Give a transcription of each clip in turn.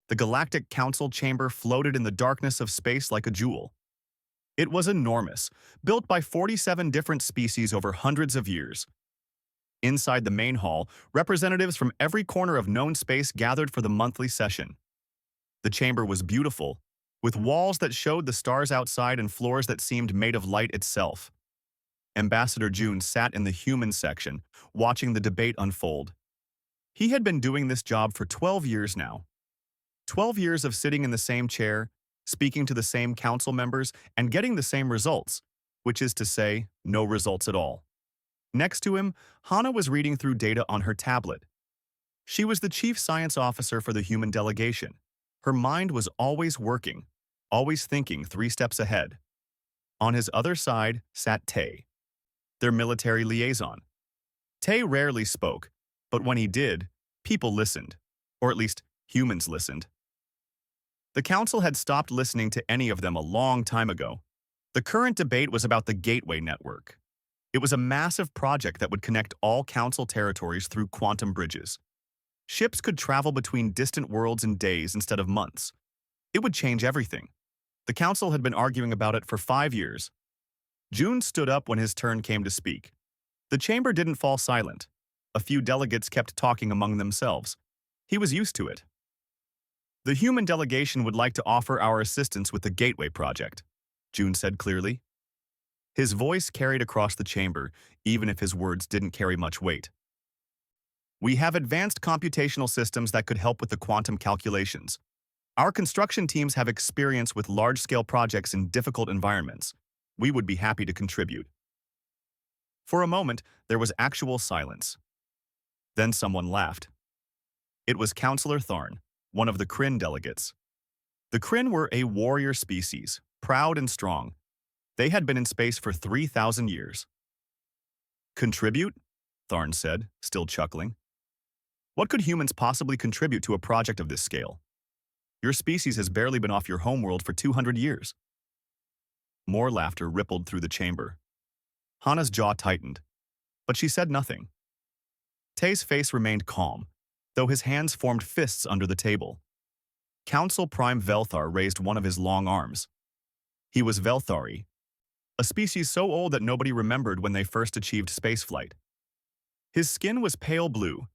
The Galactic Council chamber floated in the darkness of space like a jewel. It was enormous, built by 47 different species over hundreds of years. Inside the main hall, representatives from every corner of known space gathered for the monthly session. The chamber was beautiful, with walls that showed the stars outside and floors that seemed made of light itself. Ambassador June sat in the human section, watching the debate unfold. He had been doing this job for 12 years now. 12 years of sitting in the same chair, speaking to the same council members, and getting the same results, which is to say, no results at all. Next to him, Hana was reading through data on her tablet. She was the chief science officer for the human delegation. Her mind was always working, always thinking 3 steps ahead. On his other side sat Tay, their military liaison. Tay rarely spoke, but when he did, people listened, or at least humans listened. The council had stopped listening to any of them a long time ago. The current debate was about the Gateway Network. It was a massive project that would connect all council territories through quantum bridges. Ships could travel between distant worlds in days instead of months. It would change everything. The council had been arguing about it for 5 years. June stood up when his turn came to speak. The chamber didn't fall silent. A few delegates kept talking among themselves. He was used to it. The human delegation would like to offer our assistance with the Gateway project, June said clearly. His voice carried across the chamber, even if his words didn't carry much weight. We have advanced computational systems that could help with the quantum calculations. Our construction teams have experience with large-scale projects in difficult environments. We would be happy to contribute. For a moment, there was actual silence. Then someone laughed. It was Councillor Tharn, one of the Kryn delegates. The Kryn were a warrior species, proud and strong. They had been in space for 3,000 years. Contribute? Tharn said, still chuckling. What could humans possibly contribute to a project of this scale? Your species has barely been off your homeworld for 200 years. More laughter rippled through the chamber. Hana's jaw tightened, but she said nothing. Tay's face remained calm, though his hands formed fists under the table. Council Prime Velthar raised one of his long arms. He was Velthari, a species so old that nobody remembered when they first achieved spaceflight. His skin was pale blue,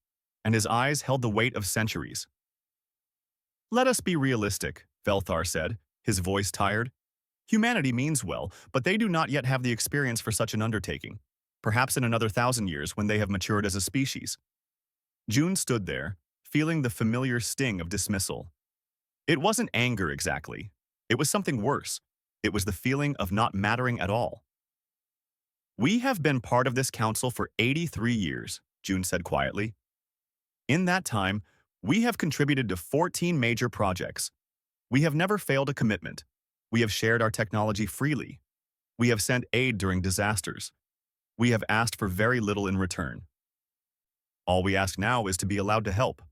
and his eyes held the weight of centuries. Let us be realistic, Velthar said, his voice tired. Humanity means well, but they do not yet have the experience for such an undertaking, perhaps in another 1,000 years when they have matured as a species. June stood there, feeling the familiar sting of dismissal. It wasn't anger exactly. It was something worse. It was the feeling of not mattering at all. We have been part of this council for 83 years, June said quietly. In that time, we have contributed to 14 major projects. We have never failed a commitment. We have shared our technology freely. We have sent aid during disasters. We have asked for very little in return. All we ask now is to be allowed to help.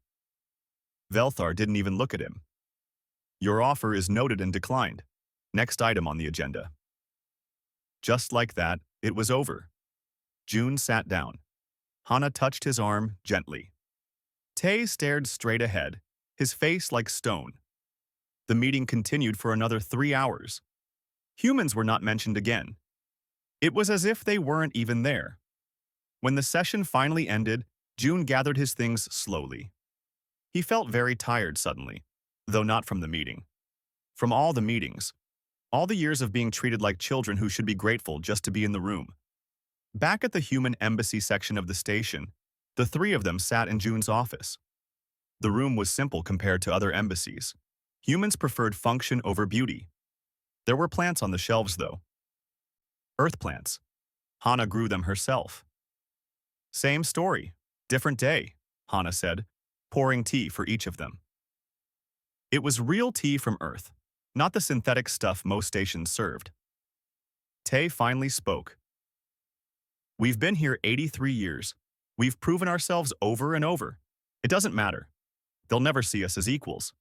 Velthar didn't even look at him. Your offer is noted and declined. Next item on the agenda. Just like that, it was over. June sat down. Hana touched his arm gently. Tay stared straight ahead, his face like stone. The meeting continued for another 3 hours. Humans were not mentioned again. It was as if they weren't even there. When the session finally ended, June gathered his things slowly. He felt very tired suddenly, though not from the meeting. From all the meetings. All the years of being treated like children who should be grateful just to be in the room. Back at the human embassy section of the station, the 3 of them sat in June's office. The room was simple compared to other embassies. Humans preferred function over beauty. There were plants on the shelves, though. Earth plants. Hana grew them herself. Same story, different day, Hana said, pouring tea for each of them. It was real tea from Earth, not the synthetic stuff most stations served. Tay finally spoke. We've been here 83 years. We've proven ourselves over and over. It doesn't matter. They'll never see us as equals.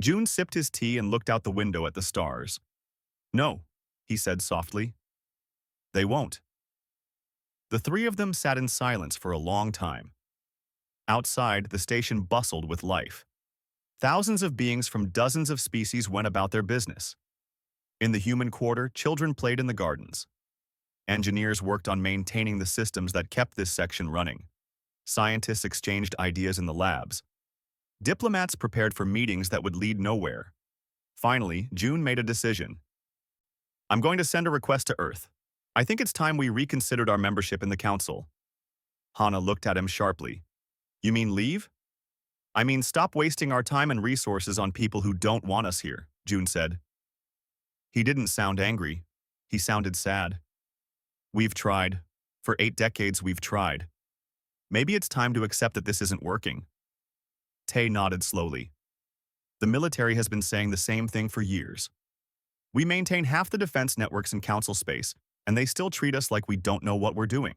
June sipped his tea and looked out the window at the stars. No, he said softly. They won't. The 3 of them sat in silence for a long time. Outside, the station bustled with life. Thousands of beings from dozens of species went about their business. In the human quarter, children played in the gardens. Engineers worked on maintaining the systems that kept this section running. Scientists exchanged ideas in the labs. Diplomats prepared for meetings that would lead nowhere. Finally, June made a decision. I'm going to send a request to Earth. I think it's time we reconsidered our membership in the Council. Hana looked at him sharply. You mean leave? I mean stop wasting our time and resources on people who don't want us here, June said. He didn't sound angry. He sounded sad. We've tried. For 8 decades we've tried. Maybe it's time to accept that this isn't working. Tay nodded slowly. The military has been saying the same thing for years. We maintain half the defense networks in Council space, and they still treat us like we don't know what we're doing.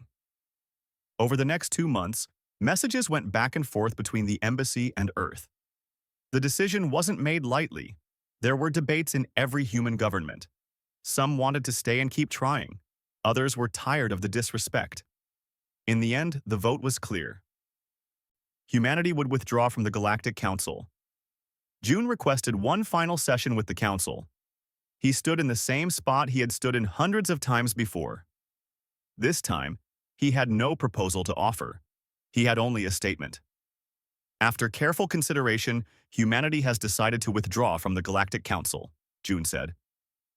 Over the next 2 months, messages went back and forth between the embassy and Earth. The decision wasn't made lightly. There were debates in every human government. Some wanted to stay and keep trying. Others were tired of the disrespect. In the end, the vote was clear. Humanity would withdraw from the Galactic Council. June requested one final session with the Council. He stood in the same spot he had stood in hundreds of times before. This time, he had no proposal to offer. He had only a statement. After careful consideration, humanity has decided to withdraw from the Galactic Council, June said.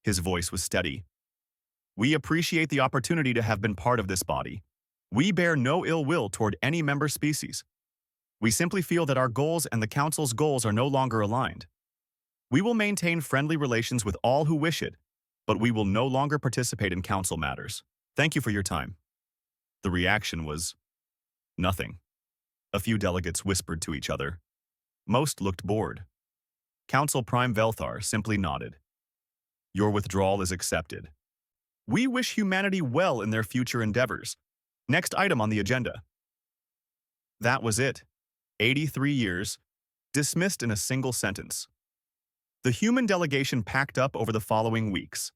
His voice was steady. We appreciate the opportunity to have been part of this body. We bear no ill will toward any member species. We simply feel that our goals and the Council's goals are no longer aligned. We will maintain friendly relations with all who wish it, but we will no longer participate in Council matters. Thank you for your time. The reaction was nothing. A few delegates whispered to each other. Most looked bored. Council Prime Velthar simply nodded. Your withdrawal is accepted. We wish humanity well in their future endeavors. Next item on the agenda. That was it. 83 years, dismissed in a single sentence. The human delegation packed up over the following weeks.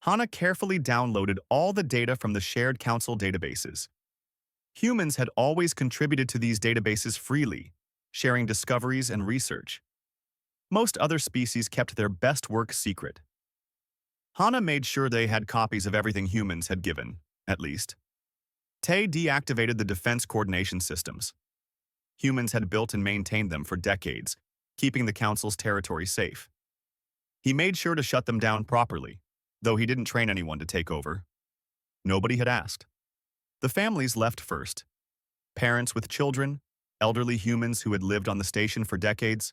Hana carefully downloaded all the data from the shared council databases. Humans had always contributed to these databases freely, sharing discoveries and research. Most other species kept their best work secret. Hana made sure they had copies of everything humans had given, at least. Tay deactivated the defense coordination systems. Humans had built and maintained them for decades, keeping the Council's territory safe. He made sure to shut them down properly, though he didn't train anyone to take over. Nobody had asked. The families left first. Parents with children, elderly humans who had lived on the station for decades,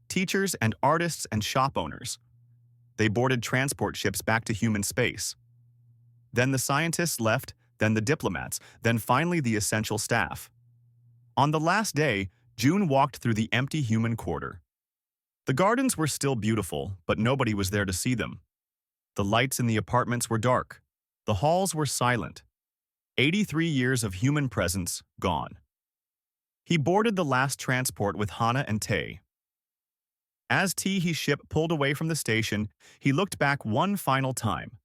teachers and artists and shop owners. They boarded transport ships back to human space. Then the scientists left, then the diplomats, then finally the essential staff. On the last day, June walked through the empty human quarter. The gardens were still beautiful, but nobody was there to see them. The lights in the apartments were dark. The halls were silent. 83 years of human presence gone. He boarded the last transport with Hana and Tay. As Teehee's ship pulled away from the station, he looked back one final time.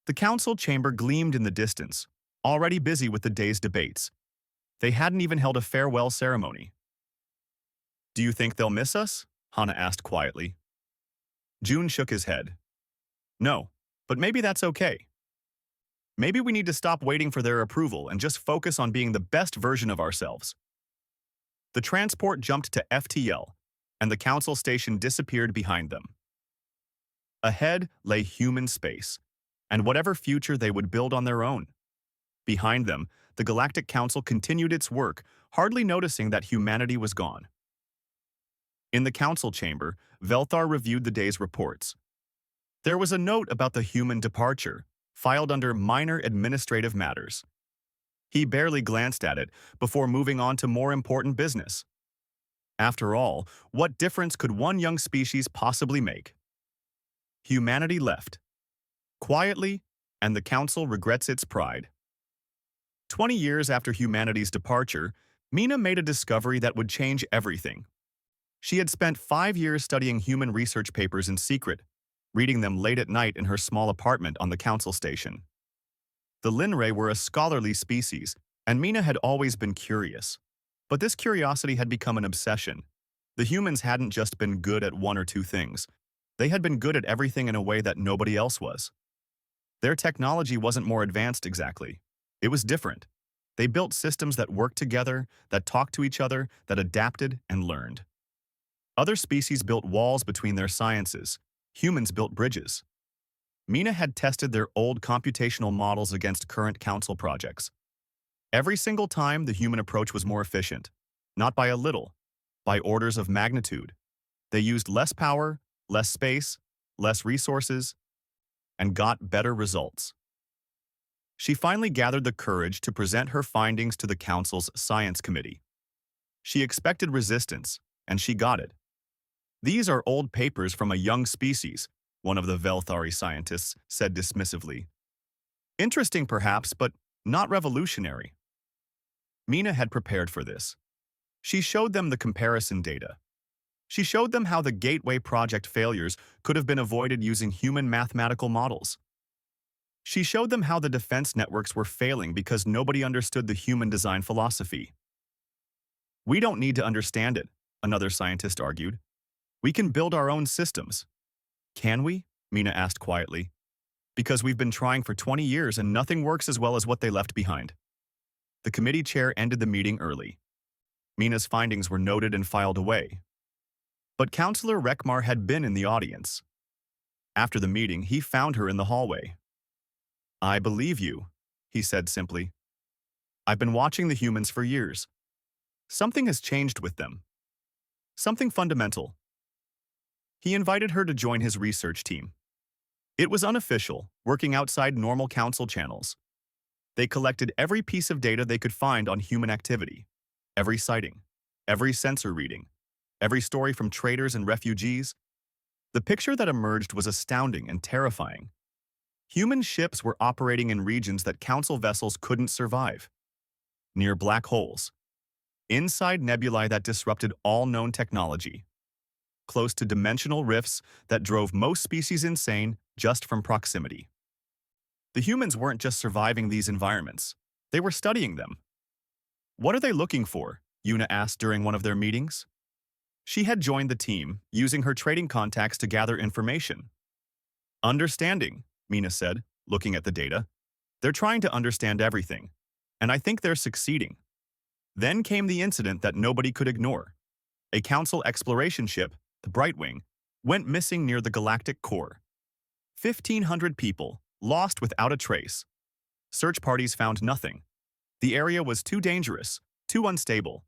The council chamber gleamed in the distance, already busy with the day's debates. They hadn't even held a farewell ceremony. Do you think they'll miss us? Hana asked quietly. June shook his head. No, but maybe that's okay. Maybe we need to stop waiting for their approval and just focus on being the best version of ourselves. The transport jumped to FTL, and the council station disappeared behind them. Ahead lay human space, and whatever future they would build on their own. Behind them, the Galactic Council continued its work, hardly noticing that humanity was gone. In the council chamber, Velthar reviewed the day's reports. There was a note about the human departure, filed under minor administrative matters. He barely glanced at it before moving on to more important business. After all, what difference could one young species possibly make? Humanity left. Quietly, and the council regrets its pride. 20 years after humanity's departure, Mina made a discovery that would change everything. She had spent 5 years studying human research papers in secret, reading them late at night in her small apartment on the council station. The Linray were a scholarly species, and Mina had always been curious. But this curiosity had become an obsession. The humans hadn't just been good at one or two things. They had been good at everything in a way that nobody else was. Their technology wasn't more advanced exactly. It was different. They built systems that worked together, that talked to each other, that adapted and learned. Other species built walls between their sciences. Humans built bridges. Mina had tested their old computational models against current council projects. Every single time, the human approach was more efficient. Not by a little, by orders of magnitude. They used less power, less space, less resources, and got better results. She finally gathered the courage to present her findings to the council's science committee. She expected resistance, and she got it. "These are old papers from a young species," one of the Velthari scientists said dismissively. "Interesting perhaps, but not revolutionary." Mina had prepared for this. She showed them the comparison data. She showed them how the Gateway Project failures could have been avoided using human mathematical models. She showed them how the defense networks were failing because nobody understood the human design philosophy. "We don't need to understand it," another scientist argued. "We can build our own systems." "Can we?" Mina asked quietly. "Because we've been trying for 20 years and nothing works as well as what they left behind." The committee chair ended the meeting early. Mina's findings were noted and filed away. But Councillor Rekmar had been in the audience. After the meeting, he found her in the hallway. "I believe you," he said simply. "I've been watching the humans for years. Something has changed with them. Something fundamental." He invited her to join his research team. It was unofficial, working outside normal council channels. They collected every piece of data they could find on human activity. Every sighting, every sensor reading, every story from traders and refugees. The picture that emerged was astounding and terrifying. Human ships were operating in regions that council vessels couldn't survive. Near black holes. Inside nebulae that disrupted all known technology. Close to dimensional rifts that drove most species insane just from proximity. The humans weren't just surviving these environments. They were studying them. "What are they looking for?" Yuna asked during one of their meetings. She had joined the team, using her trading contacts to gather information. "Understanding," Mina said, looking at the data. "They're trying to understand everything, and I think they're succeeding." Then came the incident that nobody could ignore. A council exploration ship, the Brightwing, went missing near the galactic core. 1,500 people, lost without a trace. Search parties found nothing. The area was too dangerous, too unstable.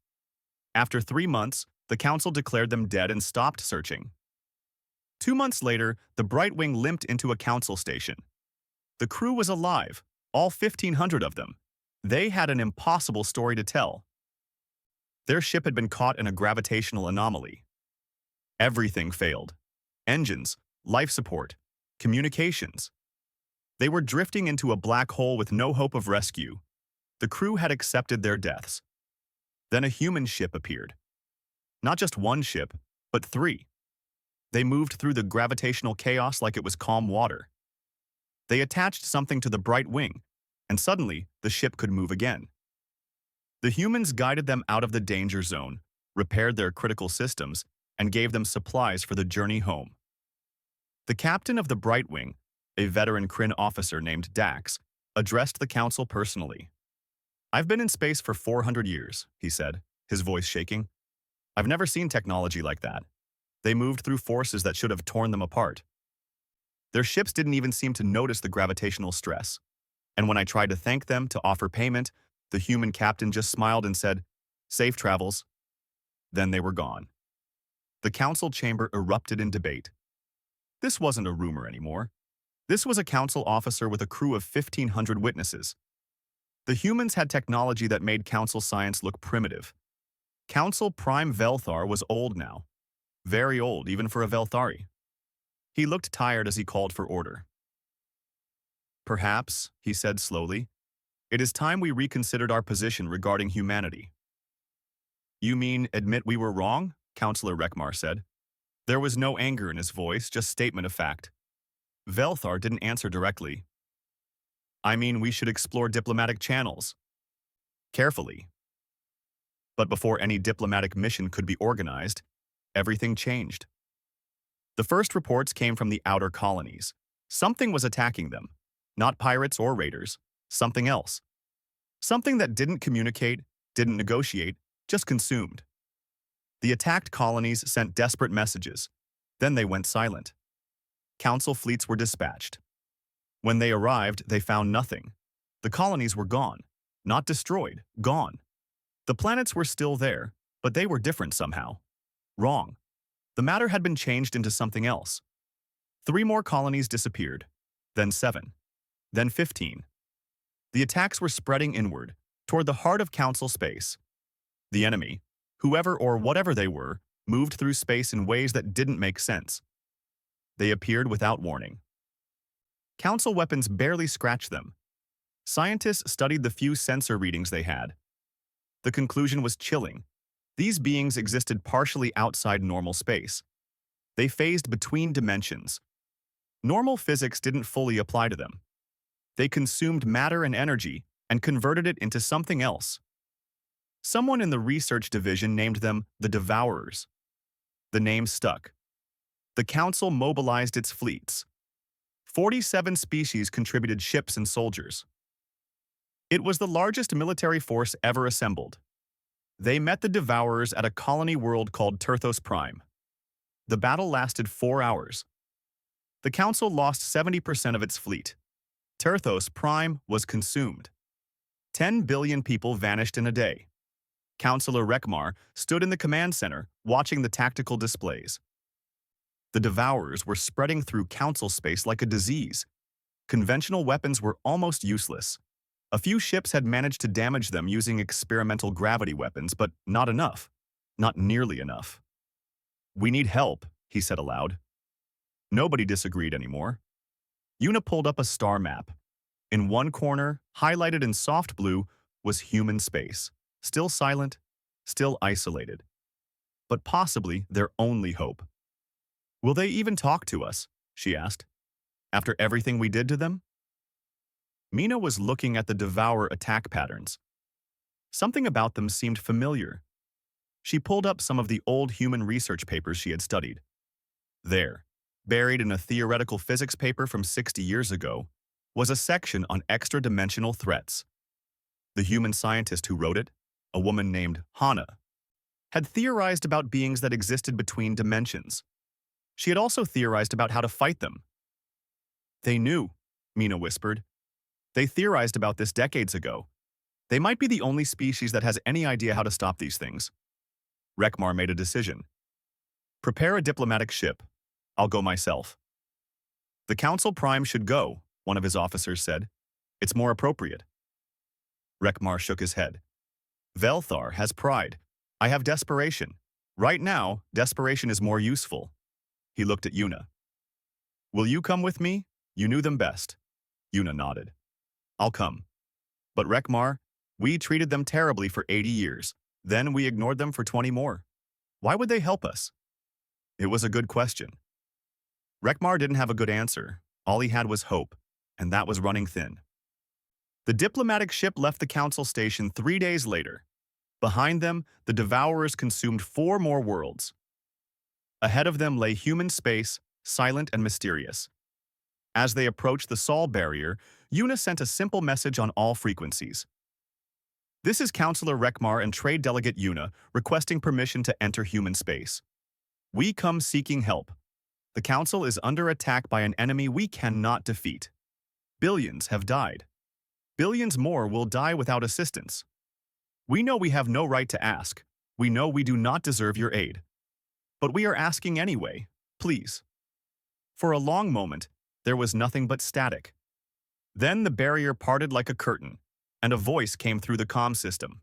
After 3 months, the council declared them dead and stopped searching. 2 months later, the Brightwing limped into a council station. The crew was alive, all 1,500 of them. They had an impossible story to tell. Their ship had been caught in a gravitational anomaly. Everything failed. Engines, life support, communications. They were drifting into a black hole with no hope of rescue. The crew had accepted their deaths. Then a human ship appeared. Not just one ship, but 3. They moved through the gravitational chaos like it was calm water. They attached something to the bright wing, and suddenly the ship could move again. The humans guided them out of the danger zone, repaired their critical systems, and gave them supplies for the journey home. The captain of the Brightwing, a veteran Kryn officer named Dax, addressed the council personally. "I've been in space for 400 years, he said, his voice shaking. "I've never seen technology like that. They moved through forces that should have torn them apart. Their ships didn't even seem to notice the gravitational stress. And when I tried to thank them to offer payment, the human captain just smiled and said, 'Safe travels.' Then they were gone." The council chamber erupted in debate. This wasn't a rumor anymore. This was a council officer with a crew of 1,500 witnesses. The humans had technology that made council science look primitive. Council Prime Velthar was old now. Very old, even for a Velthari. He looked tired as he called for order. "Perhaps," he said slowly, "it is time we reconsidered our position regarding humanity." "You mean admit we were wrong?" Councillor Rekmar said. There was no anger in his voice, just statement of fact. Velthar didn't answer directly. "I mean, we should explore diplomatic channels. Carefully." But before any diplomatic mission could be organized, everything changed. The first reports came from the outer colonies. Something was attacking them. Not pirates or raiders. Something else. Something that didn't communicate, didn't negotiate, just consumed. The attacked colonies sent desperate messages. Then they went silent. Council fleets were dispatched. When they arrived, they found nothing. The colonies were gone. Not destroyed, gone. The planets were still there, but they were different somehow. Wrong. The matter had been changed into something else. 3 more colonies disappeared. Then 7. Then 15. The attacks were spreading inward, toward the heart of Council space. The enemy, whoever or whatever they were, moved through space in ways that didn't make sense. They appeared without warning. Council weapons barely scratched them. Scientists studied the few sensor readings they had. The conclusion was chilling. These beings existed partially outside normal space. They phased between dimensions. Normal physics didn't fully apply to them. They consumed matter and energy and converted it into something else. Someone in the research division named them the Devourers. The name stuck. The Council mobilized its fleets. 47 species contributed ships and soldiers. It was the largest military force ever assembled. They met the Devourers at a colony world called Turthos Prime. The battle lasted 4 hours. The Council lost 70% of its fleet. Turthos Prime was consumed. 10 billion people vanished in a day. Councillor Rekmar stood in the command center, watching the tactical displays. The Devourers were spreading through Council space like a disease. Conventional weapons were almost useless. A few ships had managed to damage them using experimental gravity weapons, but not enough. Not nearly enough. "We need help," he said aloud. Nobody disagreed anymore. Una pulled up a star map. In one corner, highlighted in soft blue, was human space. Still silent, still isolated. But possibly their only hope. "Will they even talk to us?" she asked. "After everything we did to them?" Mina was looking at the Devourer attack patterns. Something about them seemed familiar. She pulled up some of the old human research papers she had studied. There, buried in a theoretical physics paper from 60 years ago, was a section on extra-dimensional threats. The human scientist who wrote it, a woman named Hana, had theorized about beings that existed between dimensions. She had also theorized about how to fight them. "They knew," Mina whispered. "They theorized about this decades ago. They might be the only species that has any idea how to stop these things." Rekmar made a decision. "Prepare a diplomatic ship. I'll go myself." "The Council Prime should go," one of his officers said. "It's more appropriate." Rekmar shook his head. "Velthar has pride. I have desperation. Right now, desperation is more useful." He looked at Una. "Will you come with me? You knew them best." Una nodded. "I'll come. But Rekmar, we treated them terribly for 80 years. Then we ignored them for 20 more. Why would they help us?" It was a good question. Rekmar didn't have a good answer. All he had was hope, and that was running thin. The diplomatic ship left the Council station 3 days later. Behind them, the Devourers consumed 4 more worlds. Ahead of them lay human space, silent and mysterious. As they approached the Sol barrier, Una sent a simple message on all frequencies. "This is Councillor Rekmar and Trade Delegate Una requesting permission to enter human space. We come seeking help. The Council is under attack by an enemy we cannot defeat. Billions have died. Billions more will die without assistance. We know we have no right to ask. We know we do not deserve your aid. But we are asking anyway, please." For a long moment, there was nothing but static. Then the barrier parted like a curtain, and a voice came through the comm system.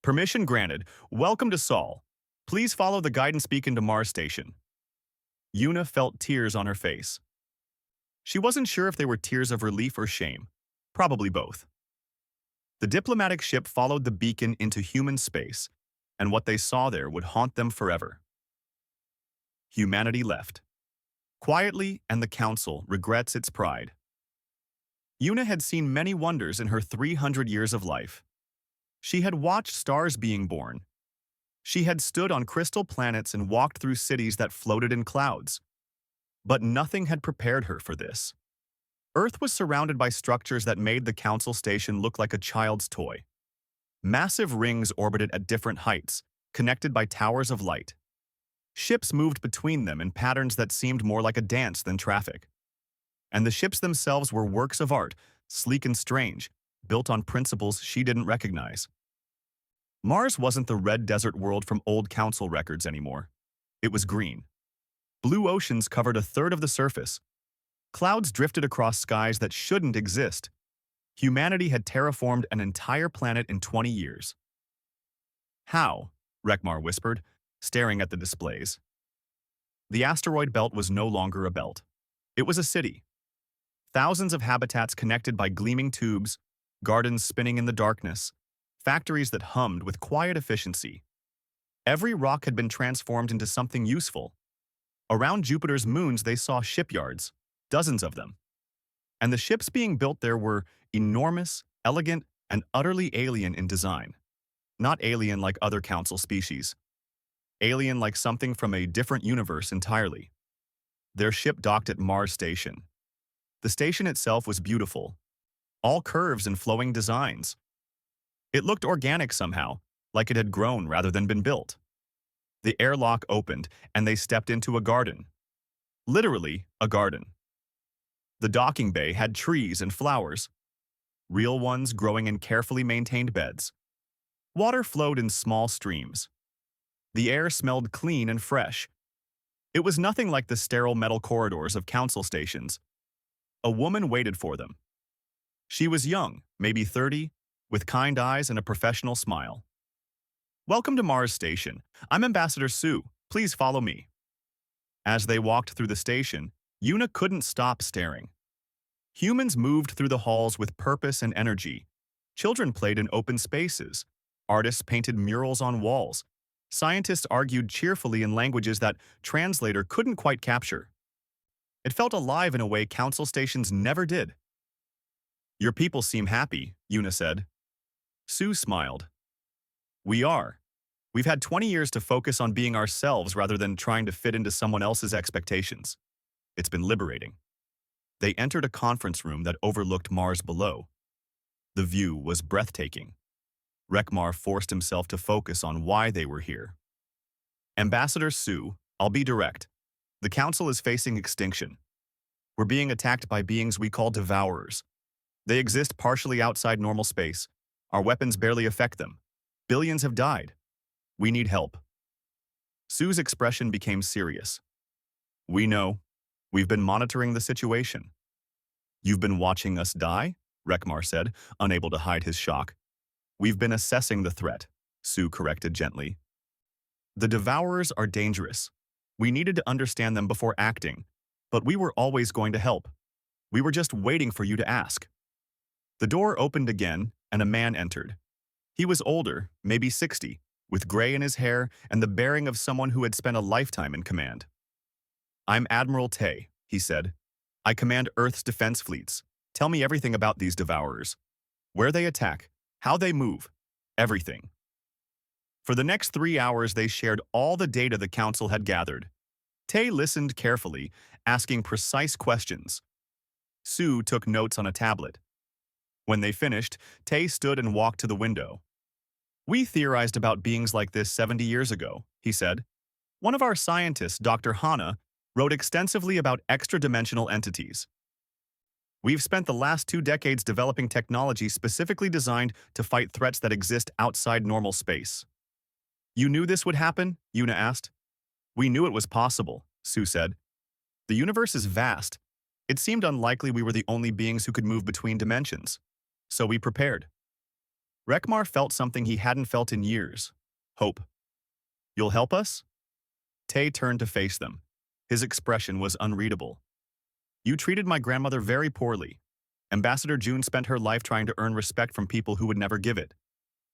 "Permission granted. Welcome to Sol. Please follow the guidance beacon to Mars Station." Una felt tears on her face. She wasn't sure if they were tears of relief or shame. Probably both. The diplomatic ship followed the beacon into human space, and what they saw there would haunt them forever. Humanity left. Quietly, and the Council regrets its pride. Una had seen many wonders in her 300 years of life. She had watched stars being born. She had stood on crystal planets and walked through cities that floated in clouds. But nothing had prepared her for this. Earth was surrounded by structures that made the Council Station look like a child's toy. Massive rings orbited at different heights, connected by towers of light. Ships moved between them in patterns that seemed more like a dance than traffic. And the ships themselves were works of art, sleek and strange, built on principles she didn't recognize. Mars wasn't the red desert world from old council records anymore. It was green. Blue oceans covered a third of the surface. Clouds drifted across skies that shouldn't exist. Humanity had terraformed an entire planet in 20 years. How? Rekmar whispered, staring at the displays. The asteroid belt was no longer a belt. It was a city. Thousands of habitats connected by gleaming tubes, gardens spinning in the darkness, factories that hummed with quiet efficiency. Every rock had been transformed into something useful. Around Jupiter's moons they saw shipyards, dozens of them. And the ships being built there were enormous, elegant, and utterly alien in design. Not alien like other council species. Alien like something from a different universe entirely. Their ship docked at Mars Station. The station itself was beautiful. All curves and flowing designs. It looked organic somehow, like it had grown rather than been built. The airlock opened, and they stepped into a garden. Literally, a garden. The docking bay had trees and flowers. Real ones growing in carefully maintained beds. Water flowed in small streams. The air smelled clean and fresh. It was nothing like the sterile metal corridors of council stations. A woman waited for them. She was young, maybe 30, with kind eyes and a professional smile. "Welcome to Mars Station. I'm Ambassador Sue. Please follow me." As they walked through the station, Yuna couldn't stop staring. Humans moved through the halls with purpose and energy. Children played in open spaces. Artists painted murals on walls. Scientists argued cheerfully in languages that translator couldn't quite capture. It felt alive in a way council stations never did. "Your people seem happy," Yuna said. Sue smiled. "We are. We've had 20 years to focus on being ourselves rather than trying to fit into someone else's expectations. It's been liberating." They entered a conference room that overlooked Mars below. The view was breathtaking. Rekmar forced himself to focus on why they were here. "Ambassador Sue, I'll be direct. The Council is facing extinction. We're being attacked by beings we call devourers. They exist partially outside normal space. Our weapons barely affect them. Billions have died. We need help." Sue's expression became serious. "We know. We've been monitoring the situation." "You've been watching us die?" Rekmar said, unable to hide his shock. "We've been assessing the threat," Sue corrected gently. "The Devourers are dangerous. We needed to understand them before acting, but we were always going to help. We were just waiting for you to ask." The door opened again, and a man entered. He was older, maybe 60, with gray in his hair and the bearing of someone who had spent a lifetime in command. "I'm Admiral Tay," he said. "I command Earth's defense fleets. Tell me everything about these Devourers. Where they attack, how they move, everything." For the next 3 hours, they shared all the data the Council had gathered. Tay listened carefully, asking precise questions. Sue took notes on a tablet. When they finished, Tay stood and walked to the window. "We theorized about beings like this 70 years ago," he said. "One of our scientists, Dr. Hana, wrote extensively about extra-dimensional entities. We've spent the last 2 decades developing technology specifically designed to fight threats that exist outside normal space." "You knew this would happen?" Yuna asked. "We knew it was possible," Sue said. "The universe is vast. It seemed unlikely we were the only beings who could move between dimensions. So we prepared." Rekmar felt something he hadn't felt in years. Hope. "You'll help us?" Tay turned to face them. His expression was unreadable. "You treated my grandmother very poorly. Ambassador June spent her life trying to earn respect from people who would never give it.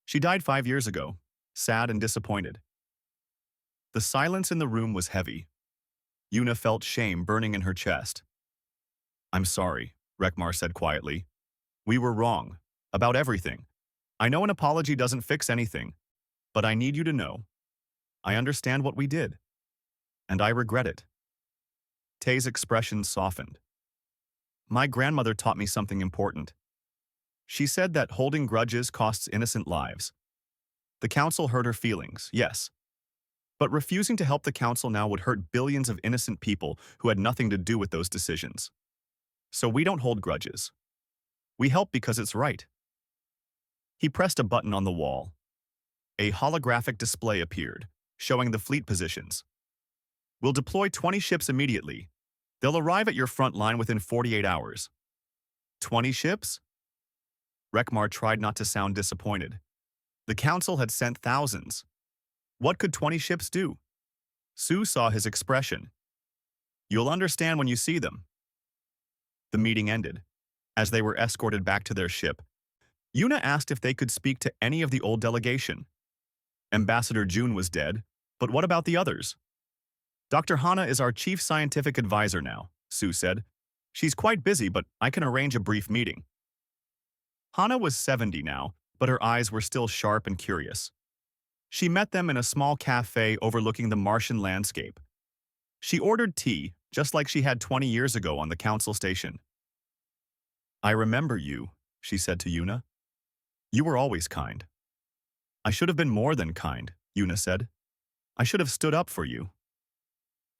She died 5 years ago, sad and disappointed." The silence in the room was heavy. Yuna felt shame burning in her chest. "I'm sorry," Rekmar said quietly. "We were wrong. About everything. I know an apology doesn't fix anything, but I need you to know. I understand what we did, and I regret it. Tay's expression softened. My grandmother taught me something important. She said that holding grudges costs innocent lives. The council hurt her feelings, yes. But refusing to help the council now would hurt billions of innocent people who had nothing to do with those decisions. So we don't hold grudges. We help because it's right. He pressed a button on the wall. A holographic display appeared, showing the fleet positions. We'll deploy 20 ships immediately. They'll arrive at your front line within 48 hours. 20 ships? Rekmar tried not to sound disappointed. The council had sent thousands. What could 20 ships do? Sue saw his expression. You'll understand when you see them. The meeting ended. As they were escorted back to their ship, Yuna asked if they could speak to any of the old delegation. Ambassador June was dead, but what about the others? Dr. Hana is our chief scientific advisor now, Sue said. She's quite busy, but I can arrange a brief meeting. Hana was 70 now, but her eyes were still sharp and curious. She met them in a small cafe overlooking the Martian landscape. She ordered tea, just like she had 20 years ago on the council station. I remember you, she said to Yuna. You were always kind. I should have been more than kind, Yuna said. I should have stood up for you.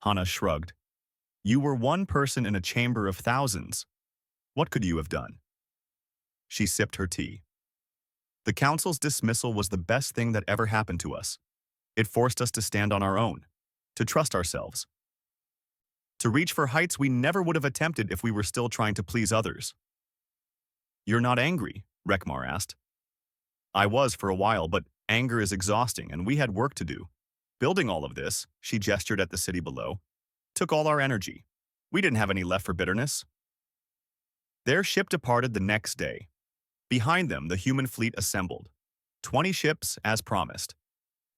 Hana shrugged. You were one person in a chamber of thousands. What could you have done? She sipped her tea. The council's dismissal was the best thing that ever happened to us. It forced us to stand on our own, to trust ourselves, to reach for heights we never would have attempted if we were still trying to please others. You're not angry? Rekmar asked. I was for a while, but anger is exhausting and we had work to do. Building all of this, she gestured at the city below, took all our energy. We didn't have any left for bitterness. Their ship departed the next day. Behind them, the human fleet assembled. 20 ships, as promised.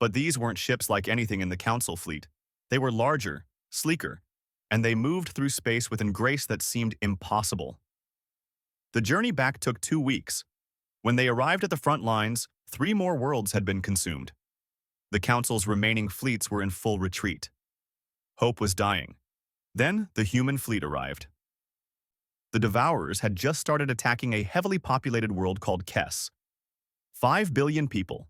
But these weren't ships like anything in the council fleet. They were larger, sleeker, and they moved through space with a grace that seemed impossible. The journey back took 2 weeks. When they arrived at the front lines, 3 more worlds had been consumed. The council's remaining fleets were in full retreat. Hope was dying. Then the human fleet arrived. The Devourers had just started attacking a heavily populated world called Kess. 5 billion people.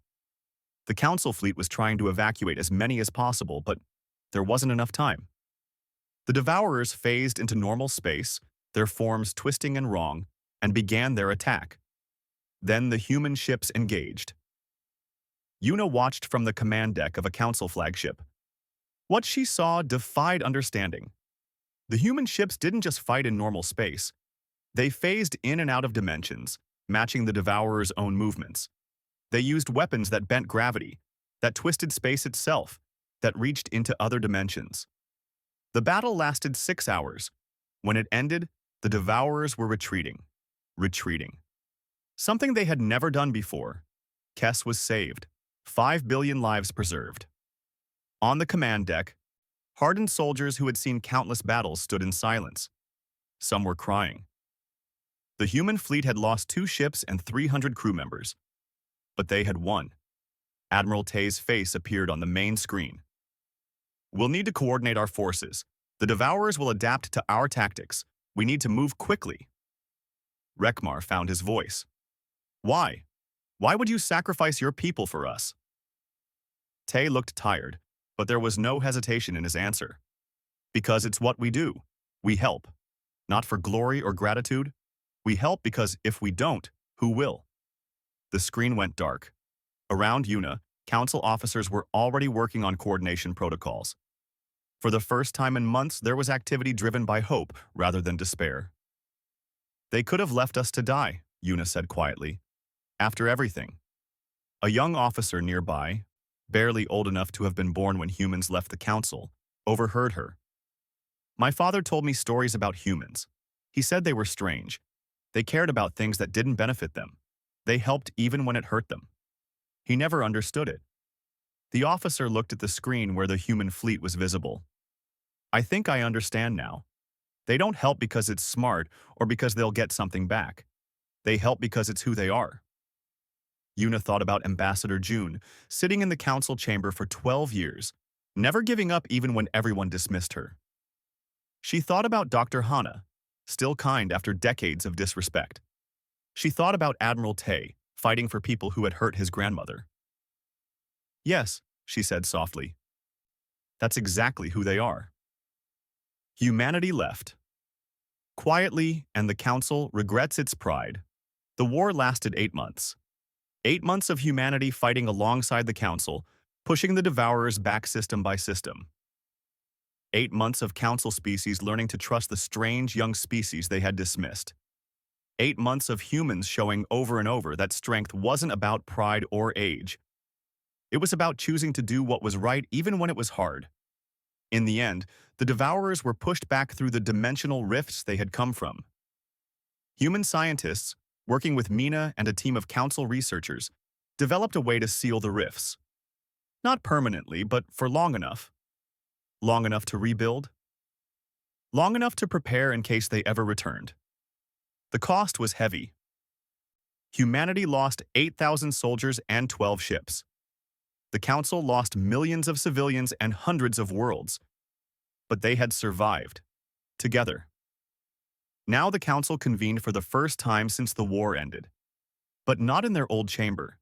The council fleet was trying to evacuate as many as possible, but there wasn't enough time. The Devourers phased into normal space, their forms twisting and wrong, and began their attack. Then the human ships engaged. Yuna watched from the command deck of a council flagship. What she saw defied understanding. The human ships didn't just fight in normal space. They phased in and out of dimensions, matching the Devourers' own movements. They used weapons that bent gravity, that twisted space itself, that reached into other dimensions. The battle lasted 6 hours. When it ended, the Devourers were retreating. Something they had never done before. Kess was saved. 5 billion lives preserved. On the command deck, hardened soldiers who had seen countless battles stood in silence. Some were crying. The human fleet had lost 2 ships and 300 crew members. But they had won. Admiral Tay's face appeared on the main screen. We'll need to coordinate our forces. The Devourers will adapt to our tactics. We need to move quickly. Rekmar found his voice. Why? Why would you sacrifice your people for us? Tay looked tired, but there was no hesitation in his answer. Because it's what we do. We help. Not for glory or gratitude. We help because if we don't, who will? The screen went dark. Around Yuna, council officers were already working on coordination protocols. For the first time in months, there was activity driven by hope rather than despair. They could have left us to die, Yuna said quietly. After everything. A young officer nearby, barely old enough to have been born when humans left the council, overheard her. My father told me stories about humans. He said they were strange. They cared about things that didn't benefit them. They helped even when it hurt them. He never understood it. The officer looked at the screen where the human fleet was visible. I think I understand now. They don't help because it's smart or because they'll get something back. They help because it's who they are. Yuna thought about Ambassador June, sitting in the council chamber for 12 years, never giving up even when everyone dismissed her. She thought about Dr. Hana, still kind after decades of disrespect. She thought about Admiral Tay, fighting for people who had hurt his grandmother. Yes, she said softly. That's exactly who they are. Humanity left. Quietly, and the council regrets its pride. The war lasted 8 months. 8 months of humanity fighting alongside the council, pushing the Devourers back system by system. 8 months of council species learning to trust the strange young species they had dismissed. 8 months of humans showing over and over that strength wasn't about pride or age. It was about choosing to do what was right even when it was hard. In the end, the Devourers were pushed back through the dimensional rifts they had come from. Human scientists, working with Mina and a team of council researchers, developed a way to seal the rifts. Not permanently, but for long enough. Long enough to rebuild? Long enough to prepare in case they ever returned. The cost was heavy. Humanity lost 8,000 soldiers and 12 ships. The Council lost millions of civilians and hundreds of worlds. But they had survived. Together. Now the Council convened for the first time since the war ended. But not in their old chamber.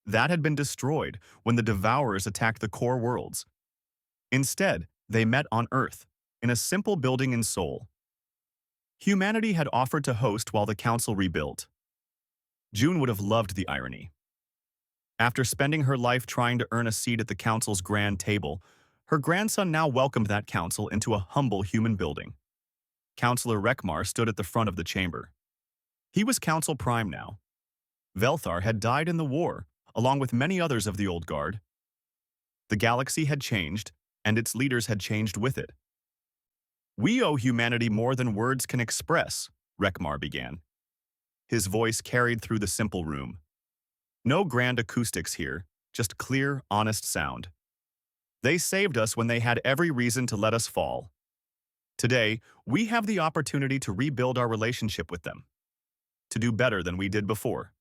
That had been destroyed when the Devourers attacked the core worlds. Instead, they met on Earth, in a simple building in Seoul. Humanity had offered to host while the Council rebuilt. June would have loved the irony. After spending her life trying to earn a seat at the Council's grand table, her grandson now welcomed that council into a humble human building. Councillor Rekmar stood at the front of the chamber. He was Council Prime now. Velthar had died in the war, along with many others of the old guard. The galaxy had changed, and its leaders had changed with it. We owe humanity more than words can express, Rekmar began. His voice carried through the simple room. No grand acoustics here, just clear, honest sound. They saved us when they had every reason to let us fall. Today, we have the opportunity to rebuild our relationship with them. To do better than we did before.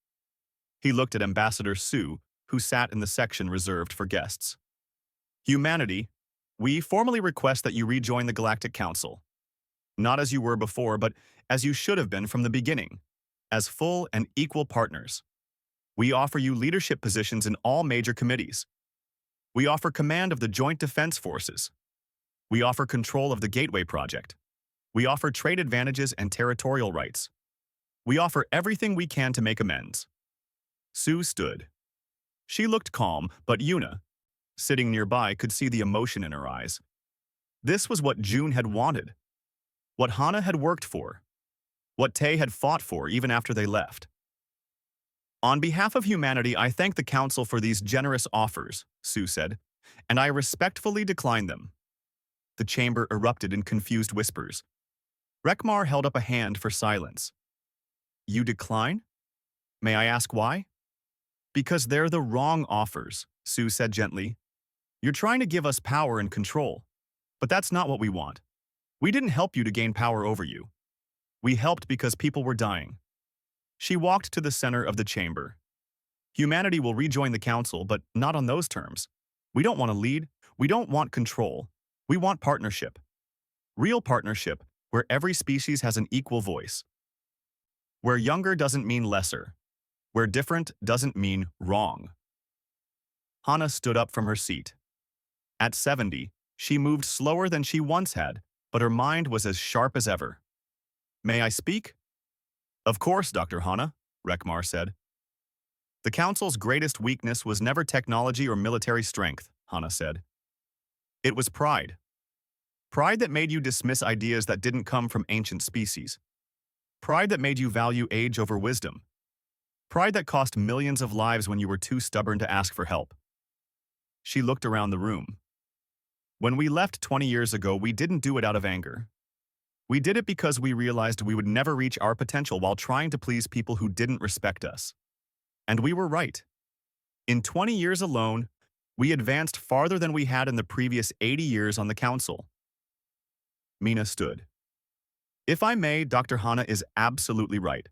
He looked at Ambassador Su, who sat in the section reserved for guests. Humanity, we formally request that you rejoin the Galactic Council. Not as you were before, but as you should have been from the beginning. As full and equal partners. We offer you leadership positions in all major committees. We offer command of the Joint Defense Forces. We offer control of the Gateway Project. We offer trade advantages and territorial rights. We offer everything we can to make amends. Sue stood. She looked calm, but Yuna, sitting nearby, could see the emotion in her eyes. This was what June had wanted. What Hana had worked for. What Tay had fought for even after they left. On behalf of humanity, I thank the Council for these generous offers, Sue said, and I respectfully decline them. The chamber erupted in confused whispers. Rekmar held up a hand for silence. You decline? May I ask why? Because they're the wrong offers, Sue said gently. You're trying to give us power and control, but that's not what we want. We didn't help you to gain power over you. We helped because people were dying. She walked to the center of the chamber. Humanity will rejoin the Council, but not on those terms. We don't want to lead. We don't want control. We want partnership. Real partnership, where every species has an equal voice. Where younger doesn't mean lesser. Where different doesn't mean wrong. Hana stood up from her seat. At 70, she moved slower than she once had, but her mind was as sharp as ever. May I speak? Of course, Dr. Hana, Rekmar said. The Council's greatest weakness was never technology or military strength, Hana said. It was pride. Pride that made you dismiss ideas that didn't come from ancient species. Pride that made you value age over wisdom. Pride that cost millions of lives when you were too stubborn to ask for help. She looked around the room. When we left 20 years ago, we didn't do it out of anger. We did it because we realized we would never reach our potential while trying to please people who didn't respect us. And we were right. In 20 years alone, we advanced farther than we had in the previous 80 years on the Council. Mina stood. If I may, Dr. Hana is absolutely right.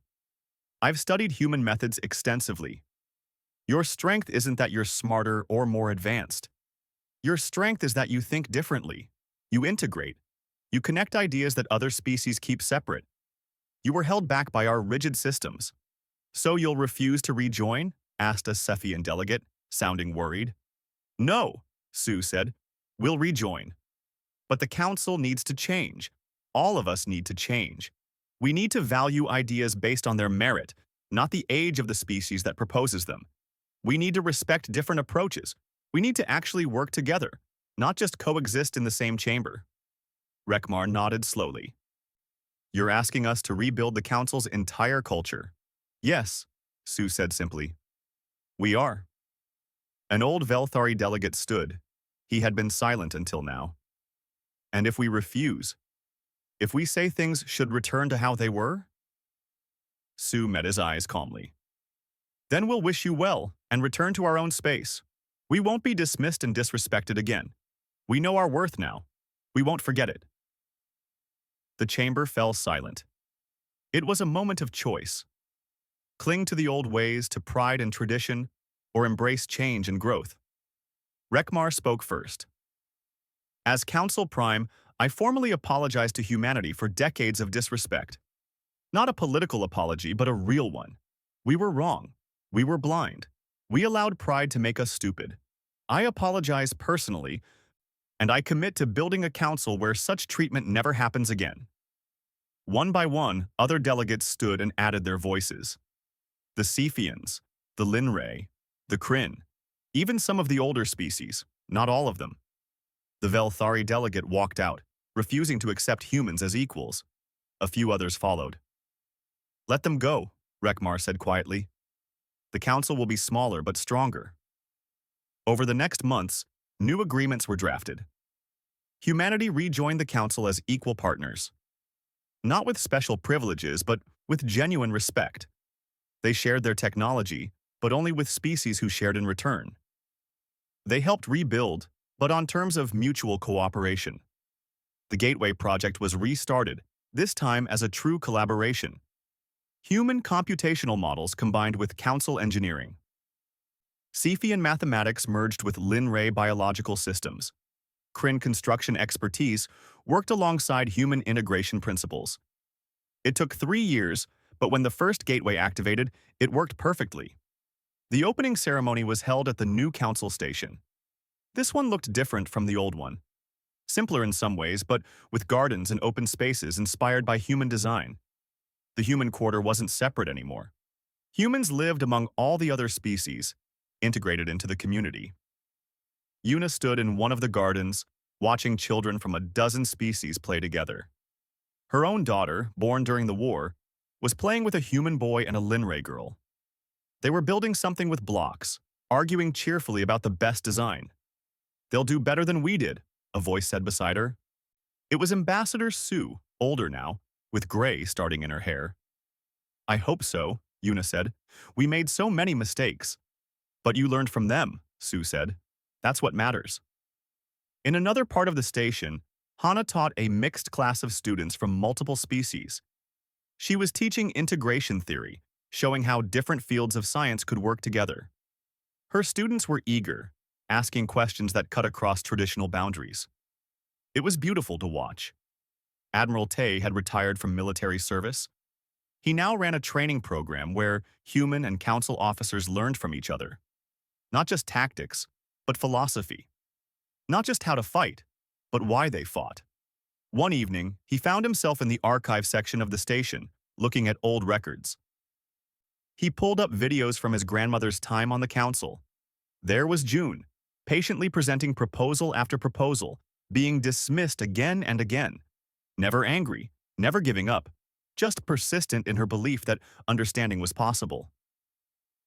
I've studied human methods extensively. Your strength isn't that you're smarter or more advanced. Your strength is that you think differently. You integrate. You connect ideas that other species keep separate. You were held back by our rigid systems. So you'll refuse to rejoin? Asked a Cephian delegate, sounding worried. No, Sue said. We'll rejoin. But the council needs to change. All of us need to change. We need to value ideas based on their merit, not the age of the species that proposes them. We need to respect different approaches. We need to actually work together, not just coexist in the same chamber. Rekmar nodded slowly. You're asking us to rebuild the council's entire culture. Yes, Sue said simply. We are. An old Velthari delegate stood. He had been silent until now. And if we refuse, if we say things should return to how they were? Sue met his eyes calmly. Then we'll wish you well and return to our own space. We won't be dismissed and disrespected again. We know our worth now. We won't forget it. The chamber fell silent. It was a moment of choice. Cling to the old ways, to pride and tradition, or embrace change and growth. Rekmar spoke first. As Council Prime, I formally apologize to humanity for decades of disrespect. Not a political apology, but a real one. We were wrong. We were blind. We allowed pride to make us stupid. I apologize personally, and I commit to building a council where such treatment never happens again. One by one, other delegates stood and added their voices. The Cephians, the Linray, the Kryn, even some of the older species, not all of them. The Velthari delegate walked out, refusing to accept humans as equals. A few others followed. Let them go, Rekmar said quietly. The council will be smaller but stronger. Over the next months, new agreements were drafted. Humanity rejoined the council as equal partners. Not with special privileges, but with genuine respect. They shared their technology, but only with species who shared in return. They helped rebuild, but on terms of mutual cooperation. The Gateway Project was restarted, this time as a true collaboration. Human computational models combined with council engineering. Cephian mathematics merged with Linray biological systems. Kryn construction expertise worked alongside human integration principles. It took 3 years, but when the first gateway activated, it worked perfectly. The opening ceremony was held at the new council station. This one looked different from the old one. Simpler in some ways, but with gardens and open spaces inspired by human design. The human quarter wasn't separate anymore. Humans lived among all the other species, integrated into the community. Yuna stood in one of the gardens, watching children from a dozen species play together. Her own daughter, born during the war, was playing with a human boy and a Linray girl. They were building something with blocks, arguing cheerfully about the best design. They'll do better than we did, a voice said beside her. It was Ambassador Sue, older now, with gray starting in her hair. I hope so, Yuna said. We made so many mistakes. But you learned from them, Sue said. That's what matters. In another part of the station, Hana taught a mixed class of students from multiple species. She was teaching integration theory, showing how different fields of science could work together. Her students were eager, asking questions that cut across traditional boundaries. It was beautiful to watch. Admiral Tay had retired from military service. He now ran a training program where human and council officers learned from each other. Not just tactics, but philosophy. Not just how to fight, but why they fought. One evening, he found himself in the archive section of the station, looking at old records. He pulled up videos from his grandmother's time on the council. There was June, patiently presenting proposal after proposal, being dismissed again and again. Never angry, never giving up, just persistent in her belief that understanding was possible.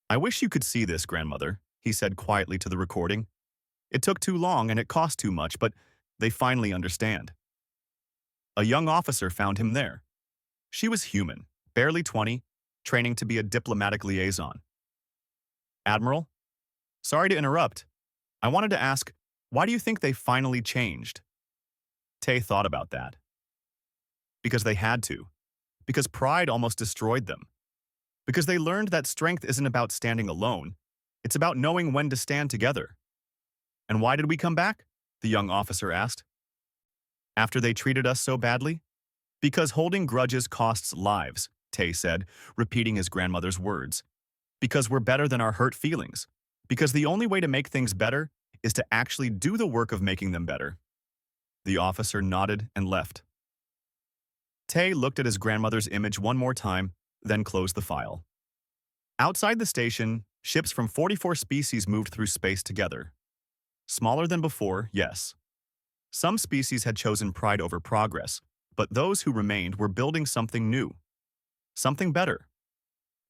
I wish you could see this, grandmother, he said quietly to the recording. It took too long and it cost too much, but they finally understand. A young officer found him there. She was human, barely 20, training to be a diplomatic liaison. Admiral? Sorry to interrupt. I wanted to ask, why do you think they finally changed? Tay thought about that. Because they had to. Because pride almost destroyed them. Because they learned that strength isn't about standing alone. It's about knowing when to stand together. And why did we come back? The young officer asked. After they treated us so badly? Because holding grudges costs lives, Tay said, repeating his grandmother's words. Because we're better than our hurt feelings. Because the only way to make things better is to actually do the work of making them better. The officer nodded and left. Tay looked at his grandmother's image one more time, then closed the file. Outside the station, ships from 44 species moved through space together. Smaller than before, yes. Some species had chosen pride over progress, but those who remained were building something new. Something better.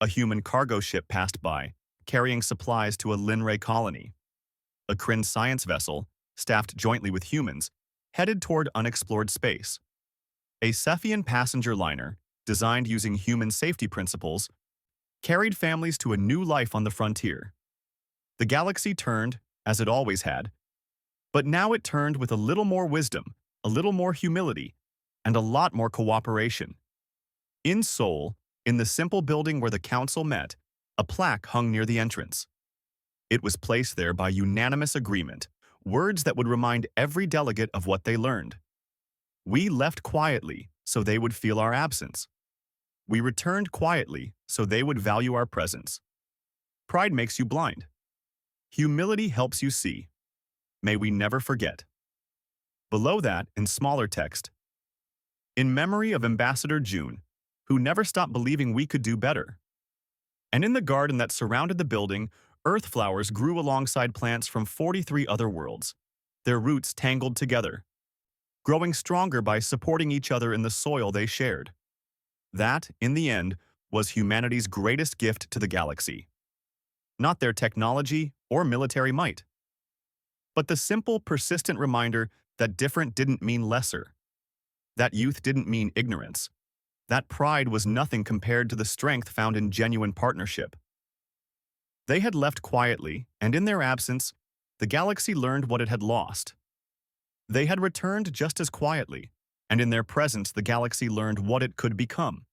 A human cargo ship passed by, carrying supplies to a Linray colony. A Kryn science vessel, staffed jointly with humans, headed toward unexplored space. A Cephian passenger liner, designed using human safety principles, carried families to a new life on the frontier. The galaxy turned, as it always had, but now it turned with a little more wisdom, a little more humility, and a lot more cooperation. In Seoul, in the simple building where the council met, a plaque hung near the entrance. It was placed there by unanimous agreement, words that would remind every delegate of what they learned. We left quietly, so they would feel our absence. We returned quietly, so they would value our presence. Pride makes you blind. Humility helps you see. May we never forget. Below that, in smaller text, in memory of Ambassador June, who never stopped believing we could do better. And in the garden that surrounded the building, earth flowers grew alongside plants from 43 other worlds, their roots tangled together, growing stronger by supporting each other in the soil they shared. That, in the end, was humanity's greatest gift to the galaxy. Not their technology or military might, but the simple, persistent reminder that different didn't mean lesser, that youth didn't mean ignorance, that pride was nothing compared to the strength found in genuine partnership. They had left quietly, and in their absence, the galaxy learned what it had lost. They had returned just as quietly, and in their presence the galaxy learned what it could become.